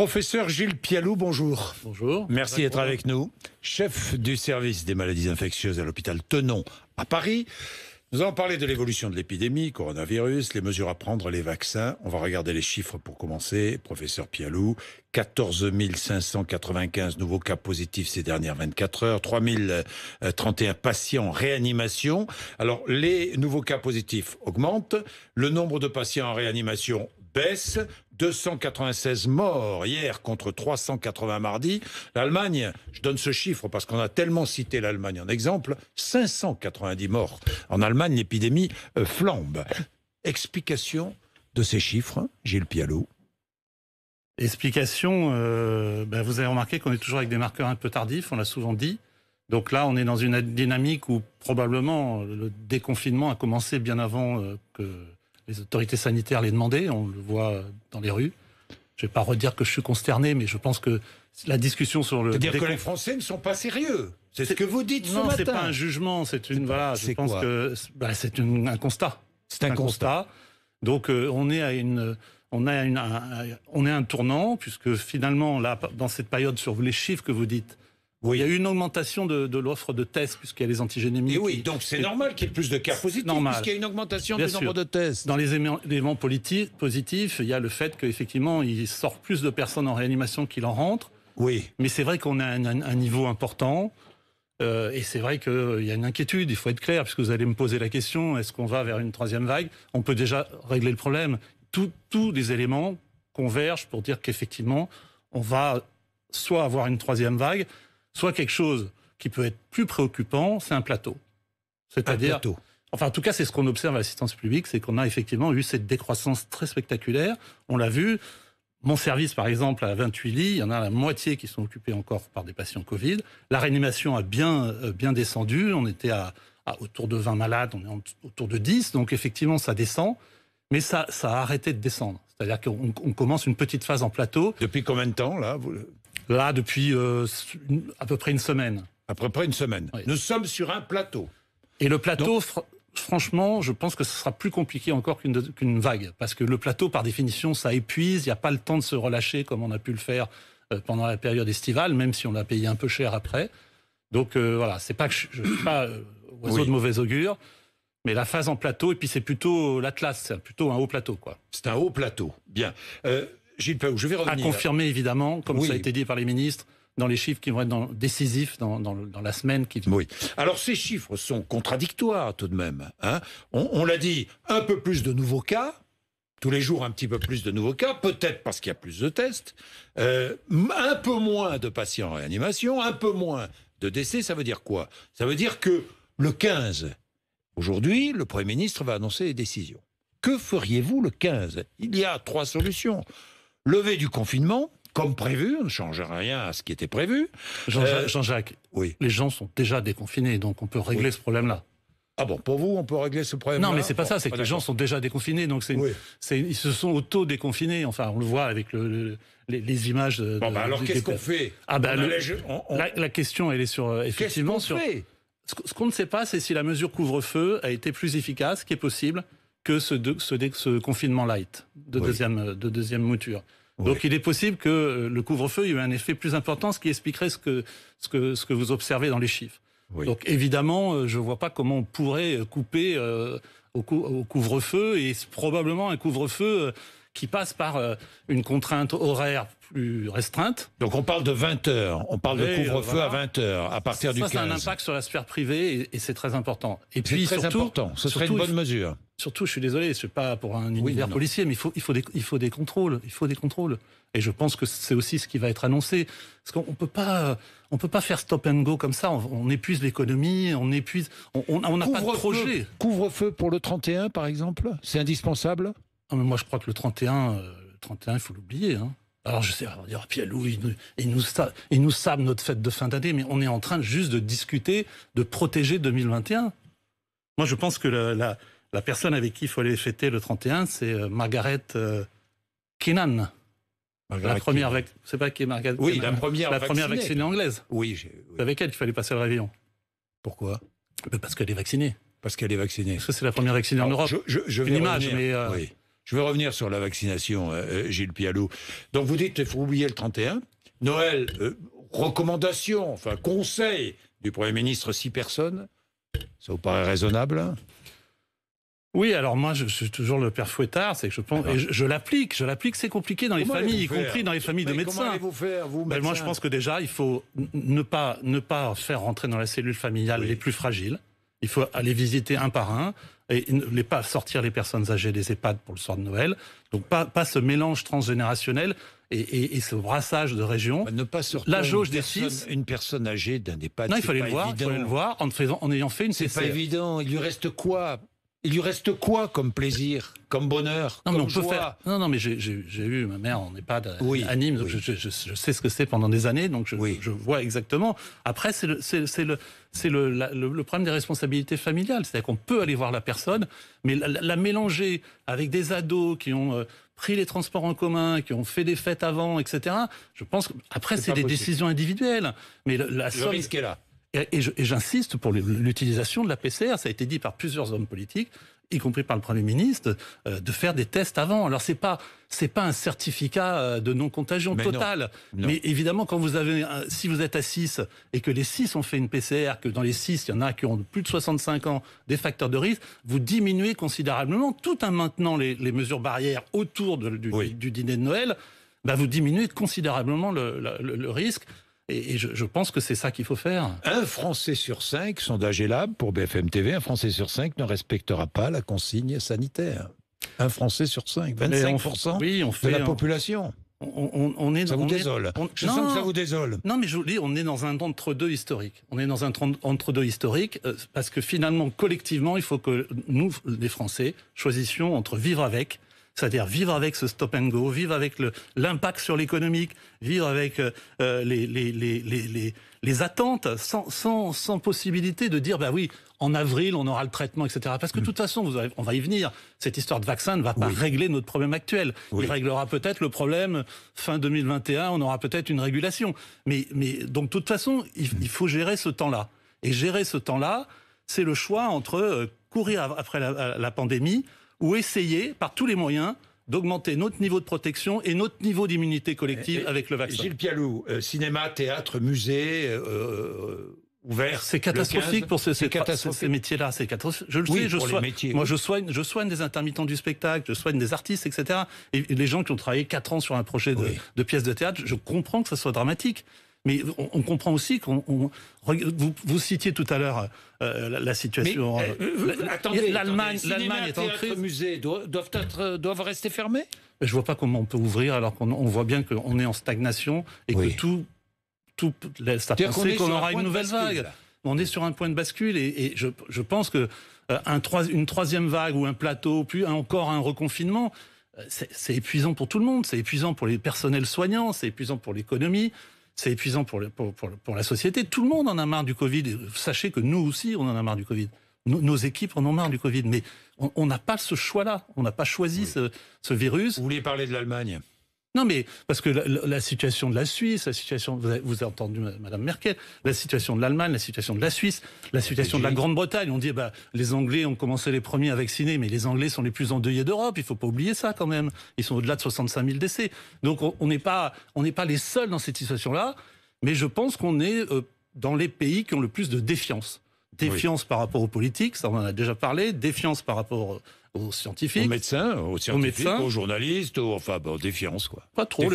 Professeur Gilles Pialou, bonjour. Bonjour. Merci d'être avec nous. Chef du service des maladies infectieuses à l'hôpital Tenon à Paris. Nous allons parler de l'évolution de l'épidémie, coronavirus, les mesures à prendre, les vaccins. On va regarder les chiffres pour commencer. Professeur Pialou, 14 595 nouveaux cas positifs ces dernières 24 heures, 3031 patients en réanimation. Alors, les nouveaux cas positifs augmentent, le nombre de patients en réanimation baisse, 296 morts hier contre 380 mardi. L'Allemagne, je donne ce chiffre parce qu'on a tellement cité l'Allemagne en exemple, 590 morts. En Allemagne, l'épidémie flambe. Explication de ces chiffres, Gilles Pialou. Explication, vous avez remarqué qu'on est toujours avec des marqueurs un peu tardifs, on l'a souvent dit. Donc là, on est dans une dynamique où probablement le déconfinement a commencé bien avant que les autorités sanitaires les demandaient, on le voit dans les rues. Je ne vais pas redire que je suis consterné, mais je pense que la discussion sur le... C'est-à-dire que les Français ne sont pas sérieux. C'est ce que vous dites ce matin. Non, c'est pas un jugement, c'est une... Voilà, je pense que c'est un constat. C'est un constat. Donc on est à une... On est à un tournant, puisque finalement, là, dans cette période, sur les chiffres que vous dites, oui, il y a eu une augmentation de l'offre de tests, puisqu'il y a les antigénémiques. Et oui, donc c'est normal qu'il y ait plus de cas positifs, puisqu'il y a une augmentation du nombre de tests. Dans les éléments positifs, il y a le fait qu'effectivement, il sort plus de personnes en réanimation qu'il en rentre. Oui. Mais c'est vrai qu'on a un niveau important. Et c'est vrai qu'il y a une inquiétude, il faut être clair, puisque vous allez me poser la question, est-ce qu'on va vers une troisième vague? On peut déjà régler le problème. Tous les éléments convergent pour dire qu'effectivement, on va soit avoir une troisième vague, soit quelque chose qui peut être plus préoccupant, c'est un plateau. C'est-à-dire, enfin en tout cas c'est ce qu'on observe à l'assistance publique, c'est qu'on a effectivement eu cette décroissance très spectaculaire, on l'a vu. Mon service par exemple à 28 lits, il y en a la moitié qui sont occupés encore par des patients Covid. La réanimation a bien descendu, on était à autour de 20 malades, on est autour de 10, donc effectivement ça descend. Mais ça a arrêté de descendre. C'est-à-dire qu'on commence une petite phase en plateau. Depuis combien de temps, là Là, depuis à peu près une semaine. À peu près une semaine. Oui. Nous sommes sur un plateau. Et le plateau, franchement, je pense que ce sera plus compliqué encore qu'une vague. Parce que le plateau, par définition, ça épuise. Il n'y a pas le temps de se relâcher comme on a pu le faire pendant la période estivale, même si on l'a payé un peu cher après. Donc voilà, c'est pas que je ne suis pas oiseau de mauvais augure. Mais la phase en plateau, et puis c'est plutôt l'Atlas, c'est plutôt un haut plateau, quoi. C'est un haut plateau. Bien. Gilles Pialou, je vais revenir. À confirmer, évidemment, comme ça a été dit par les ministres, dans les chiffres qui vont être décisifs dans la semaine qui vient. Oui. Alors ces chiffres sont contradictoires tout de même. Hein, on l'a dit, un peu plus de nouveaux cas. Tous les jours, un petit peu plus de nouveaux cas, peut-être parce qu'il y a plus de tests. Un peu moins de patients en réanimation, un peu moins de décès. Ça veut dire quoi? Ça veut dire que le 15... Aujourd'hui, le Premier ministre va annoncer les décisions. Que feriez-vous le 15? Il y a 3 solutions. Levée du confinement, comme prévu, on ne change rien à ce qui était prévu. Jean-Jacques, oui. Les gens sont déjà déconfinés, donc on peut régler ce problème-là. Ah bon, pour vous, on peut régler ce problème-là? Non, mais c'est pas ça, c'est que les gens sont déjà déconfinés, donc ils se sont auto-déconfinés. Enfin, on le voit avec les images. Alors qu'est-ce qu'on fait? La question, elle est sur effectivement sur. Ce qu'on ne sait pas, c'est si la mesure couvre-feu a été plus efficace, qui est possible, que ce confinement light de deuxième mouture. Oui. Donc il est possible que le couvre-feu ait eu un effet plus important, ce qui expliquerait ce que vous observez dans les chiffres. Oui. Donc évidemment, je ne vois pas comment on pourrait couper au couvre-feu, et c'est probablement un couvre-feu qui passe par une contrainte horaire plus restreinte. Donc on parle de 20 heures, on parle de couvre-feu à 20 heures, à partir du 15. Ça a un impact sur la sphère privée et c'est très important. Et puis très important, ce serait une bonne mesure. Surtout, je suis désolé, je ne suis pas pour un univers policier, mais il faut des contrôles, Et je pense que c'est aussi ce qui va être annoncé. Parce qu'on ne peut pas faire stop and go comme ça, on épuise l'économie, on n'a pas de projet. Couvre-feu pour le 31 par exemple, c'est indispensable? Non, mais moi je crois que le 31, il faut l'oublier. Hein. Alors je sais, on va dire, Pialou, il nous sabre notre fête de fin d'année, mais on est en train juste de discuter, de protéger 2021. Moi je pense que la personne avec qui il faut aller fêter le 31, c'est Margaret Keenan. La première, c'est pas qui est Margaret. Oui, la première vaccinée anglaise. Oui. C'est avec elle qu'il fallait passer le réveillon. Pourquoi? Parce qu'elle est vaccinée. Parce qu'elle est vaccinée. Parce que c'est la première vaccinée en Europe. Je vais une image, mais oui. Je vais revenir sur la vaccination, Gilles Pialou. Donc vous dites qu'il faut oublier le 31. Noël, recommandation, enfin conseil du Premier ministre, 6 personnes. Ça vous paraît raisonnable? Oui, alors moi, je suis toujours le père Fouettard, c'est que je pense, et je l'applique, c'est compliqué dans les familles, y compris dans les familles de médecins. Comment allez-vous faire, vous, médecins? Moi, je pense que déjà, il faut ne pas faire rentrer dans la cellule familiale les plus fragiles. Il faut aller visiter un par un et ne pas sortir les personnes âgées des EHPAD pour le soir de Noël. Donc pas ce mélange transgénérationnel et ce brassage de régions. Ne pas sortir la jauge des 6. Une personne âgée d'un EHPAD. Non, il fallait le voir en ayant fait une PCR. C'est pas évident. Il lui reste quoi? Il lui reste quoi comme plaisir, comme bonheur, non, mais comme on peut joie? faire. Non, mais j'ai eu ma mère en EHPAD à Nîmes, donc je sais ce que c'est pendant des années, donc je vois exactement. Après, c'est le problème des responsabilités familiales, c'est-à-dire qu'on peut aller voir la personne, mais la mélanger avec des ados qui ont pris les transports en commun, qui ont fait des fêtes avant, etc. Je pense que après c'est des décisions individuelles, mais le risque est là. Et j'insiste pour l'utilisation de la PCR, ça a été dit par plusieurs hommes politiques, y compris par le Premier ministre, de faire des tests avant. Alors c'est pas un certificat de non-contagion totale, mais évidemment quand si vous êtes à 6 et que les 6 ont fait une PCR, que dans les 6 il y en a qui ont plus de 65 ans, des facteurs de risque, vous diminuez considérablement, tout en maintenant les mesures barrières autour du dîner de Noël, vous diminuez considérablement le risque. Et je pense que c'est ça qu'il faut faire. Un Français sur 5, sondage ELAB pour BFM TV, un Français sur 5 ne respectera pas la consigne sanitaire. Un Français sur 5, 25% de la population. Ça vous désole. Je sens que ça vous désole. Non, mais je vous dis, on est dans un entre-deux historique. On est dans un entre-deux historique parce que finalement, collectivement, il faut que nous, les Français, choisissions entre vivre avec, c'est-à-dire vivre avec ce stop and go, vivre avec l'impact sur l'économique, vivre avec les attentes, sans possibilité de dire, oui, en avril, on aura le traitement, etc. Parce que de toute façon, on va y venir. Cette histoire de vaccin ne va pas régler notre problème actuel. Il réglera peut-être le problème fin 2021, on aura peut-être une régulation. Mais donc, de toute façon, il faut gérer ce temps-là. Et gérer ce temps-là, c'est le choix entre courir après la pandémie ou essayer, par tous les moyens, d'augmenter notre niveau de protection et notre niveau d'immunité collective avec le vaccin. Gilles Pialou, cinéma, théâtre, musée, ouvert. C'est catastrophique pour ces métiers-là. C'est catastrophique. Je le sais, moi je soigne des intermittents du spectacle, je soigne des artistes, etc. Et les gens qui ont travaillé 4 ans sur un projet de pièce de théâtre, je comprends que ça soit dramatique. Mais on comprend aussi vous citiez tout à l'heure la situation. Attendez, l'Allemagne est en crise. Les musées doivent rester fermés. Je vois pas comment on peut ouvrir alors qu'on voit bien qu'on est en stagnation et que tout laisse à penser qu'on aura une nouvelle vague. On est sur un point de bascule et je pense que une troisième vague ou un plateau, puis encore un reconfinement, c'est épuisant pour tout le monde. C'est épuisant pour les personnels soignants, c'est épuisant pour l'économie. C'est épuisant pour la société. Tout le monde en a marre du Covid. Et sachez que nous aussi, on en a marre du Covid. Nos équipes en ont marre du Covid. Mais on n'a pas ce choix-là. On n'a pas choisi ce virus. Vous vouliez parler de l'Allemagne? Non, mais parce que la situation de la Suisse, vous avez entendu Mme Merkel, la situation de l'Allemagne, la situation de la Suisse, la situation de la Grande-Bretagne. On dit, les Anglais ont commencé les premiers à vacciner, mais les Anglais sont les plus endeuillés d'Europe. Il ne faut pas oublier ça quand même. Ils sont au-delà de 65 000 décès. Donc on n'est pas les seuls dans cette situation-là, mais je pense qu'on est dans les pays qui ont le plus de défiance. Défiance par rapport aux politiques, ça on en a déjà parlé, défiance par rapport aux scientifiques. Aux médecins, aux scientifiques, aux journalistes, défiance quoi. Pas trop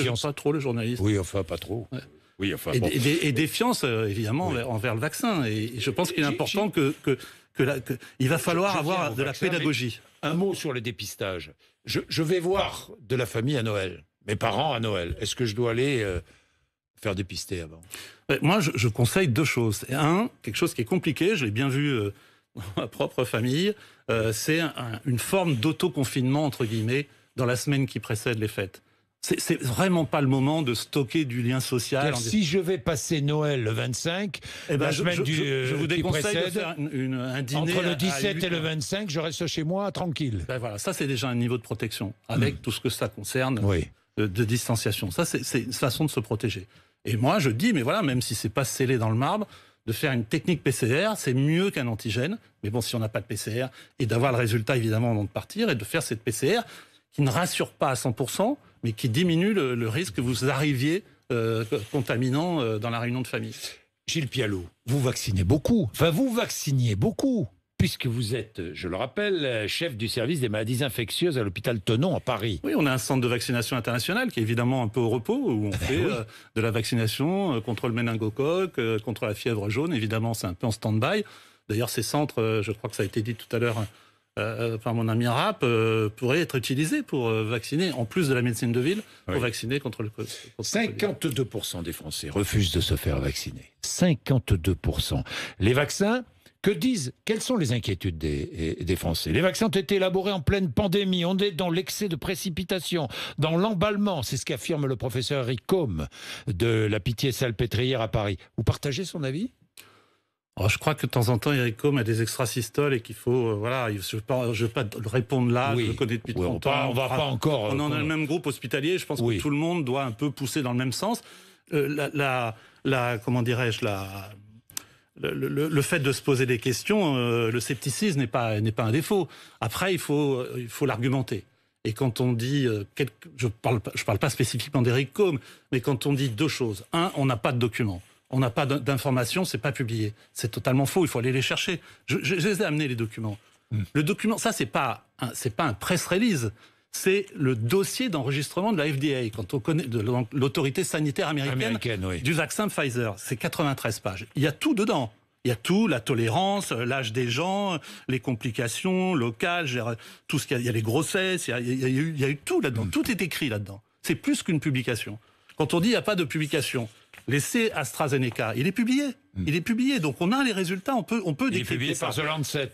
les journalistes. Oui, pas trop. Ouais. Oui, et défiance, évidemment, envers le vaccin. Et je pense qu'il est important il va falloir avoir de la pédagogie. Un mot sur le dépistage. Je vais voir de la famille à Noël, mes parents à Noël. Est-ce que je dois aller faire dépister avant? Moi, je conseille 2 choses. Quelque chose qui est compliqué, je l'ai bien vu dans ma propre famille, c'est une forme d'autoconfinement, entre guillemets, dans la semaine qui précède les fêtes. C'est vraiment pas le moment de stocker du lien social. Si je vais passer Noël le 25, la semaine je vous déconseille précède, de faire un dîner entre le 17 et le 25, je reste chez moi tranquille. Voilà, ça c'est déjà un niveau de protection, avec tout ce que ça concerne de distanciation. Ça, c'est une façon de se protéger. Et moi, je dis, mais voilà, même si c'est pas scellé dans le marbre, de faire une technique PCR, c'est mieux qu'un antigène. Mais bon, si on n'a pas de PCR, et d'avoir le résultat, évidemment, avant de partir, et de faire cette PCR, qui ne rassure pas à 100%, mais qui diminue le risque que vous arriviez contaminant dans la réunion de famille. Gilles Pialot, vous vaccinez beaucoup. Enfin, vous vacciniez beaucoup, puisque vous êtes, je le rappelle, chef du service des maladies infectieuses à l'hôpital Tenon à Paris. Oui, on a un centre de vaccination international qui est évidemment un peu au repos, où on fait de la vaccination contre le méningocoque, contre la fièvre jaune. Évidemment, c'est un peu en stand-by. D'ailleurs, ces centres, je crois que ça a été dit tout à l'heure par mon ami Rapp, pourraient être utilisés pour vacciner, en plus de la médecine de ville, pour vacciner contre le Covid. 52% des Français refusent de se faire vacciner. 52%. Les vaccins, quelles sont les inquiétudes des Français? Les vaccins ont été élaborés en pleine pandémie. On est dans l'excès de précipitation, dans l'emballement. C'est ce qu'affirme le professeur Eric Combe de la Pitié-Salpêtrière à Paris. Vous partagez son avis? Alors, je crois que de temps en temps, Eric Combe a des extrasystoles et qu'il faut... je ne vais pas répondre là, je le connais depuis 30 ans. On va pas encore... On en a le même groupe hospitalier, je pense que tout le monde doit un peu pousser dans le même sens. Comment dirais-je, le fait de se poser des questions, le scepticisme n'est pas un défaut. Après, il faut l'argumenter. Et quand on dit... je parle pas spécifiquement d'Eric Combe, mais quand on dit deux choses. Un, on n'a pas de documents. On n'a pas d'informations, c'est pas publié. C'est totalement faux, il faut aller les chercher. Je les ai amenés, les documents. Le document, ça, c'est pas un press release. C'est le dossier d'enregistrement de la FDA, quand on connaît de l'autorité sanitaire américaine du vaccin Pfizer. C'est 93 pages. Il y a tout dedans. Il y a tout, la tolérance, l'âge des gens, les complications locales, tout ce qu'il y a. Il y a les grossesses, il y a eu tout là-dedans. Tout est écrit là-dedans. C'est plus qu'une publication. Quand on dit il n'y a pas de publication, l'essai AstraZeneca, il est publié. Il est publié, donc on a les résultats, on peut décrypter ça. Il est publié par The Lancet.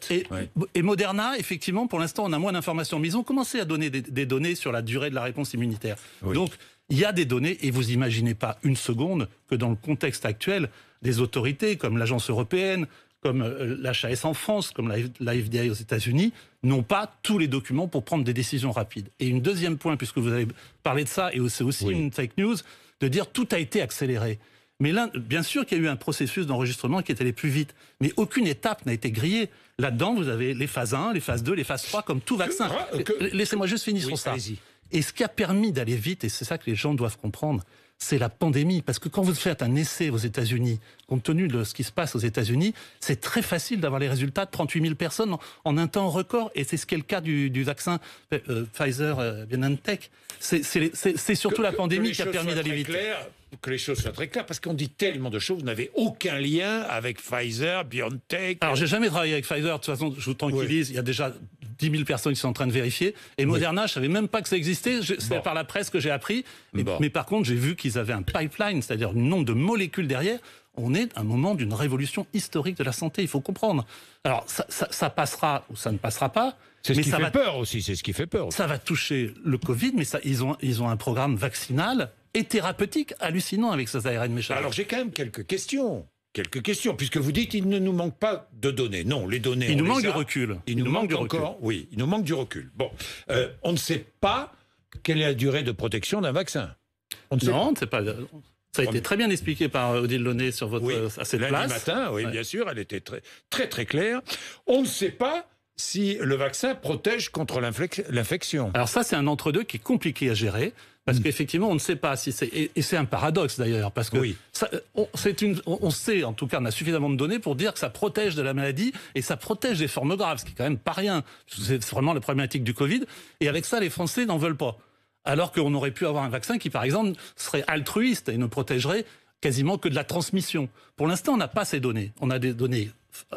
Et Moderna, effectivement, pour l'instant, on a moins d'informations. Mais ils ont commencé à donner des données sur la durée de la réponse immunitaire. Donc, il y a des données, et vous imaginez pas une seconde que dans le contexte actuel, des autorités comme l'Agence européenne, comme l'HAS en France, comme la FDA aux États-Unis, n'ont pas tous les documents pour prendre des décisions rapides. Et un deuxième point, puisque vous avez parlé de ça, et c'est aussi une fake news, de dire tout a été accéléré. Mais là, bien sûr qu'il y a eu un processus d'enregistrement qui est allé plus vite, mais aucune étape n'a été grillée. Là-dedans, vous avez les phases 1, les phases 2, les phases 3, comme tout vaccin. Laissez-moi juste finir sur ça. Et ce qui a permis d'aller vite, et c'est ça que les gens doivent comprendre, c'est la pandémie. Parce que quand vous faites un essai aux États-Unis, compte tenu de ce qui se passe aux États-Unis, c'est très facile d'avoir les résultats de 38 000 personnes en un temps record. Et c'est ce qui est le cas du vaccin Pfizer-BioNTech. C'est surtout la pandémie qui a permis d'aller vite. Que les choses soient très claires, parce qu'on dit tellement de choses, vous n'avez aucun lien avec Pfizer, BioNTech... Alors, j'ai jamais travaillé avec Pfizer, de toute façon, je vous tranquillise, il y a déjà 10 000 personnes qui sont en train de vérifier, et Moderna, je savais même pas que ça existait, c'est par la presse que j'ai appris, mais par contre, j'ai vu qu'ils avaient un pipeline, c'est-à-dire un nombre de molécules derrière. On est à un moment d'une révolution historique de la santé, il faut comprendre. Alors, ça passera ou ça ne passera pas. C'est ce qui fait peur aussi, c'est ce qui fait peur. Ça va toucher le Covid, mais ils ont un programme vaccinal et thérapeutique hallucinant avec ces ARN messager. Alors j'ai quand même quelques questions, puisque vous dites qu'il ne nous manque pas de données. Non, les données... Il nous manque du recul. Il nous manque encore, oui, il nous manque du recul. Bon, on ne sait pas quelle est la durée de protection d'un vaccin. On ne sait pas. Ça a été très bien expliqué par Odile Launay sur à cette place. Lundi matin, bien sûr, elle était très très claire. On ne sait pas si le vaccin protège contre l'infection. Alors ça, c'est un entre-deux qui est compliqué à gérer, parce qu'effectivement, on ne sait pas si c'est... Et c'est un paradoxe d'ailleurs, parce que on sait, en tout cas, on a suffisamment de données pour dire que ça protège de la maladie, et ça protège des formes graves, ce qui est quand même pas rien. C'est vraiment la problématique du Covid, et avec ça, les Français n'en veulent pas. Alors qu'on aurait pu avoir un vaccin qui, par exemple, serait altruiste et ne protégerait quasiment que de la transmission. Pour l'instant, on n'a pas ces données. On a des données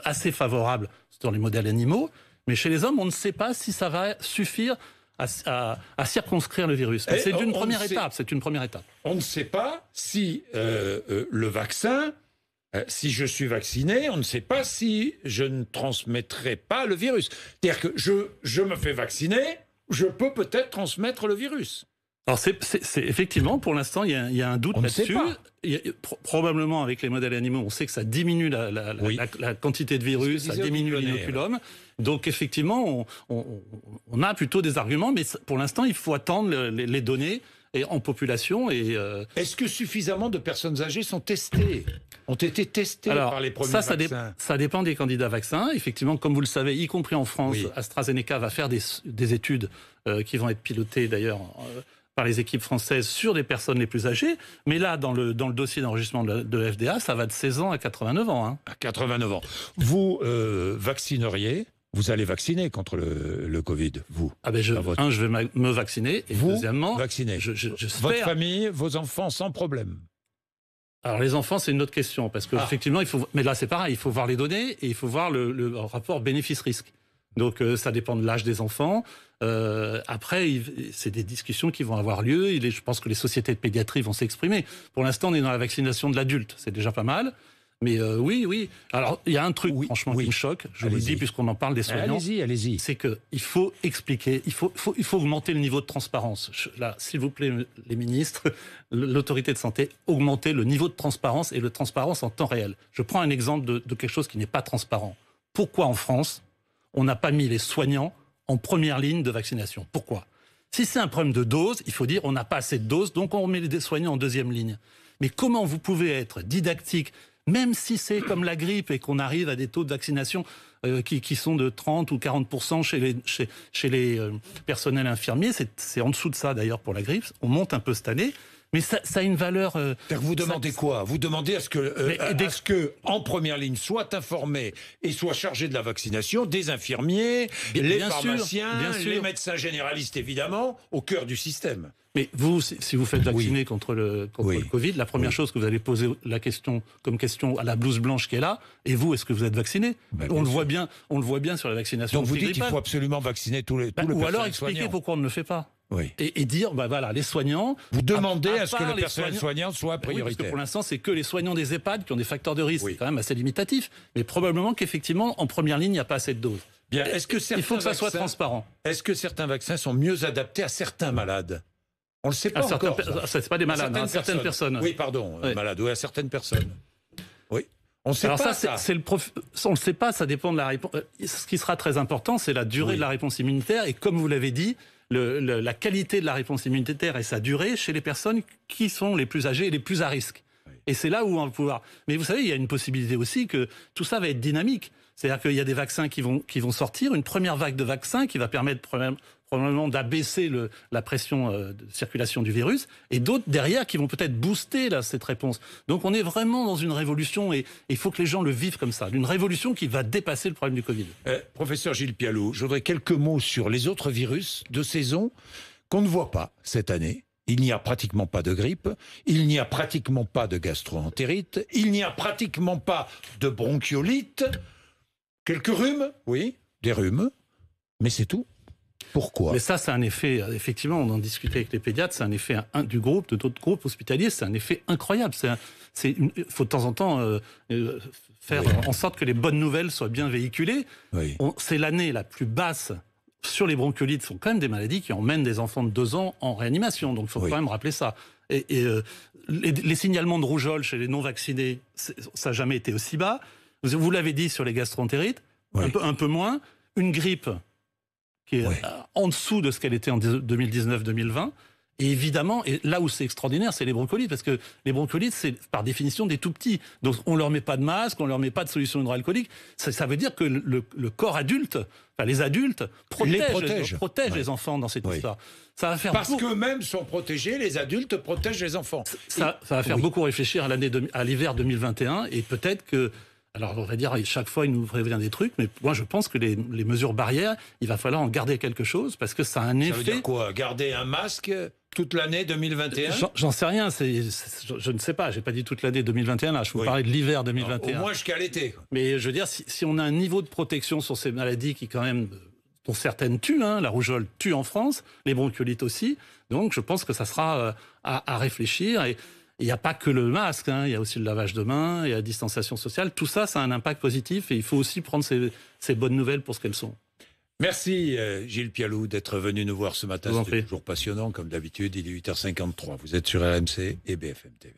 assez favorables sur les modèles animaux, mais chez les hommes, on ne sait pas si ça va suffire à circonscrire le virus. C'est une première étape. C'est une première étape. On ne sait pas si le vaccin, si je suis vacciné, on ne sait pas si je ne transmettrai pas le virus. C'est-à-dire que je me fais vacciner, je peux peut-être transmettre le virus. Alors c'est effectivement, pour l'instant, il y a un doute là-dessus. Probablement avec les modèles animaux, on sait que ça diminue la quantité de virus, ça diminue l'inoculum. Donc effectivement, on a plutôt des arguments, mais pour l'instant, il faut attendre les données et en population. Est-ce que suffisamment de personnes âgées ont été testées par les premiers vaccins? Ça dépend des candidats vaccins. Effectivement, comme vous le savez, y compris en France, AstraZeneca va faire des études qui vont être pilotées d'ailleurs par les équipes françaises sur les personnes les plus âgées. Mais là, dans le dossier d'enregistrement de FDA, ça va de 16 ans à 89 ans. Hein. À 89 ans. Vous vaccineriez? Vous allez vacciner contre le Covid, vous? Je vais me vacciner. Et vous, deuxièmement, vacciner. Votre famille, vos enfants, sans problème? Alors les enfants, c'est une autre question, parce qu'effectivement, mais là c'est pareil, il faut voir les données et il faut voir le rapport bénéfice-risque. Donc ça dépend de l'âge des enfants. Après, c'est des discussions qui vont avoir lieu. Je pense que les sociétés de pédiatrie vont s'exprimer. Pour l'instant, on est dans la vaccination de l'adulte. C'est déjà pas mal. Mais oui. Alors, il y a un truc, franchement, qui me choque. Je vous le dis, puisqu'on en parle des soignants. Allez-y. C'est qu'il faut expliquer, il faut augmenter le niveau de transparence. Là, s'il vous plaît, les ministres, l'autorité de santé, augmenter le niveau de transparence et de transparence en temps réel. Je prends un exemple de quelque chose qui n'est pas transparent. Pourquoi en France, on n'a pas mis les soignants en première ligne de vaccination? Pourquoi? Si c'est un problème de dose, il faut dire on n'a pas assez de doses, donc on met les soignants en deuxième ligne. Mais comment vous pouvez être didactique, même si c'est comme la grippe et qu'on arrive à des taux de vaccination qui sont de 30 ou 40% chez les personnels infirmiers, c'est en dessous de ça d'ailleurs pour la grippe, on monte un peu cette année. Mais ça a une valeur... Vous demandez quoi? Vous demandez à ce que, en première ligne, soient informés et soient chargés de la vaccination des infirmiers, les pharmaciens, les médecins généralistes, évidemment, au cœur du système. Mais vous, si vous faites vacciner contre le Covid, la première chose que vous allez poser comme question à la blouse blanche qui est là, et vous, est-ce que vous êtes vacciné? On le voit bien sur la vaccination. Donc vous dites qu'il faut absolument vacciner tous les ou alors expliquer pourquoi on ne le fait pas. Oui. Et dire, voilà, les soignants... Vous demandez à ce que le personnel soignant soit prioritaire. Oui, parce que pour l'instant, c'est que les soignants des EHPAD qui ont des facteurs de risque quand même assez limitatifs. Mais probablement qu'effectivement, en première ligne, il n'y a pas assez de doses. Bien. Il faut que ça soit transparent. Est-ce que certains vaccins sont mieux adaptés à certains malades? On ne le sait pas encore. C'est pas des malades, à certaines personnes. Oui, pardon, malades, oui, à certaines personnes. Oui. On ne sait pas ça. On ne le sait pas, ça dépend de la réponse. Ce qui sera très important, c'est la durée de la réponse immunitaire. Et comme vous l'avez dit, la qualité de la réponse immunitaire et sa durée chez les personnes qui sont les plus âgées et les plus à risque. Oui. Et c'est là où on va pouvoir... Mais vous savez, il y a une possibilité aussi que tout ça va être dynamique. C'est-à-dire qu'il y a des vaccins qui vont sortir, une première vague de vaccins qui va permettre probablement d'abaisser la pression de circulation du virus, et d'autres derrière qui vont peut-être booster cette réponse. Donc on est vraiment dans une révolution, et il faut que les gens le vivent comme ça, une révolution qui va dépasser le problème du Covid. Professeur Gilles Pialou, je voudrais quelques mots sur les autres virus de saison qu'on ne voit pas cette année. Il n'y a pratiquement pas de grippe, il n'y a pratiquement pas de gastro-entérite, il n'y a pratiquement pas de bronchiolite, quelques rhumes, oui, des rhumes, mais c'est tout. Pourquoi? Mais ça, c'est un effet, effectivement, on en discutait avec les pédiatres, c'est un effet du groupe, de d'autres groupes hospitaliers, c'est un effet incroyable. Il faut de temps en temps faire en sorte que les bonnes nouvelles soient bien véhiculées. Oui. C'est l'année la plus basse sur les bronchiolites, sont quand même des maladies qui emmènent des enfants de 2 ans en réanimation, donc il faut quand même rappeler ça. Les signalements de rougeole chez les non-vaccinés, ça n'a jamais été aussi bas. Vous l'avez dit sur les gastro-entérites, un peu moins. Une grippe qui est en dessous de ce qu'elle était en 2019-2020. Et évidemment, et là où c'est extraordinaire, c'est les broncholites, parce que les broncholites, c'est par définition des tout petits. Donc on leur met pas de masque, on leur met pas de solution hydroalcoolique. Ça veut dire que le corps adulte, enfin les adultes, protègent les enfants dans cette histoire. Ça va faire parce qu'eux-mêmes sont protégés, les adultes protègent les enfants. Ça va faire beaucoup réfléchir à l'hiver 2021, et peut-être que... Alors, on va dire, chaque fois, il nous prévient des trucs, mais moi, je pense que les mesures barrières, il va falloir en garder quelque chose, parce que ça a un effet... Ça veut dire quoi? Garder un masque toute l'année 2021? J'en sais rien, je ne sais pas, j'ai pas dit toute l'année 2021, là, je vous parlais de l'hiver 2021. Au moins jusqu'à l'été. Mais je veux dire, si on a un niveau de protection sur ces maladies qui, quand même, dont certaines tuent, la rougeole tue en France, les bronchiolites aussi, donc je pense que ça sera à réfléchir. Et il n'y a pas que le masque, il y a aussi le lavage de mains, il y a la distanciation sociale. Tout ça, ça a un impact positif, et il faut aussi prendre ces bonnes nouvelles pour ce qu'elles sont. Merci Gilles Pialou d'être venu nous voir ce matin. C'était toujours passionnant, comme d'habitude. Il est 8h53. Vous êtes sur RMC et BFM TV.